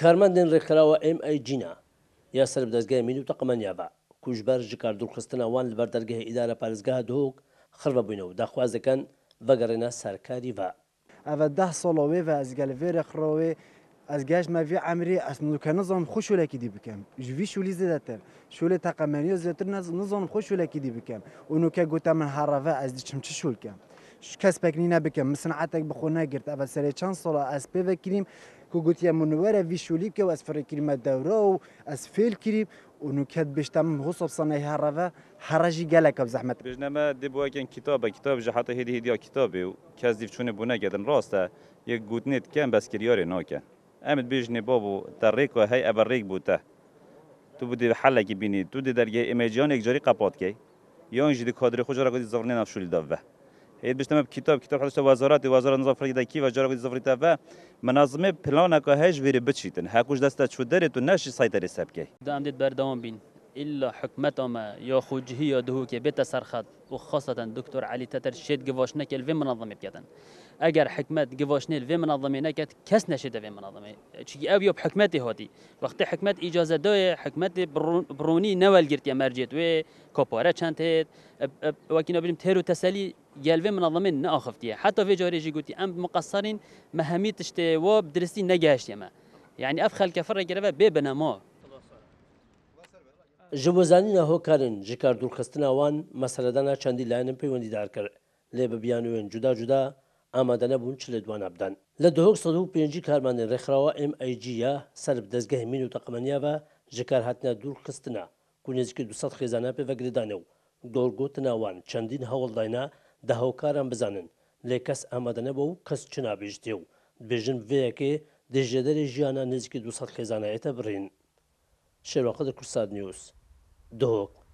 کارمەندên ڕێکخراوە MIG یا سەر دەستگای مین و تەقەمەنیاوە کوژبەر ji کاردورخستنە wan li ber dergehê îdara parêzgeha Duhok xirve bûne û daxwaz dikin vegerîna serkarî ve. Ev 10 sala wê ve ez gel vê rêxrawê ez geş me vê emirê ez nizanim xwe şûlekî dî bikim. Ji vî şûlî zêdetir. Şûlê teqemeniya zêdetir nizanim xwe şûlekî dî bikim. û nûke gote min herave ez diçim çi şûlkem. Kes peknî nebikim, min sinetek bi xwe negirt. Ev serê çend sala ez pê vekirîm ku gotiye min were vî şûlî bike û ez firêkirîme dewre û ez fêl kirîm û nûke bişte min hosab sanayî herave here jî gelek ev zehmet. Bêjneme dê bu wekin kitaba kitab ji heta hêdî hêdiya kitabê û kes dîv çûnê bû nekedin rast e yek gotinê dike em bezkiryarê nake. Em dibêjinê babû te rêk we hey ev rêk bû te. Tu bi dê helekî bînî, tu dê dergehê MIGyan yek carî qepat key. Yan jî di kadrê xwe cara godî zafirînê nav şûlî dav ve. Hêd bişte me kitap heta wezaretê wezara nizafirî kî ve cara godî zafirî te ve menazimê planeka hey ji vêrê biçîtin. Hekû ji dest te çû derê tu neşî sayterê sebkey. Em dê berdewam bîn. إلا حكمتهم يا خوجهية دهوك بيت سرخد وخاصة دكتور علي تتر شد جواشنك الفي منظمة بيتن أجر حكمت جواشني الفي منظمة نكت كس نشد في منظمة شيء أبي بحكمتي هادي وقت حكمت إجازة دوية حكمت بروني نوال جرت يا مرجت و كوبارة كانت وكنا بنم تهرو تسلي جلفي منظمة نأخفتيه حتى في جاري جي قلتي أم مقصرين مهميت تشتي وبدرستي نجاش يما يعني أفخل كفر جربة ببنا ما ji wezanîna hokarên ji kardûrxistina wan meseledana çendî layanên peywendîdar kir lê bi biyanûyên cuda cuda amade nebûn çi lê dwana bidan. Li Duhok 105 karmendên rêxirawa MIG ya ser bi dezgehê mîn û teqemeniya ve ji kar hatine dûrxistina ku nêzîkî 200 xêzane pê vegirîdane û dorgotina wan çendîn hewl dayne di hewkaran bizanin lê kes amade nebû û kes çi nabêjitiye û dibêjin vê yekê di jêderê jiyana nêzîkî 200 xêzaneyê te birîn. Şêrwaxê Kursad News. Duhok.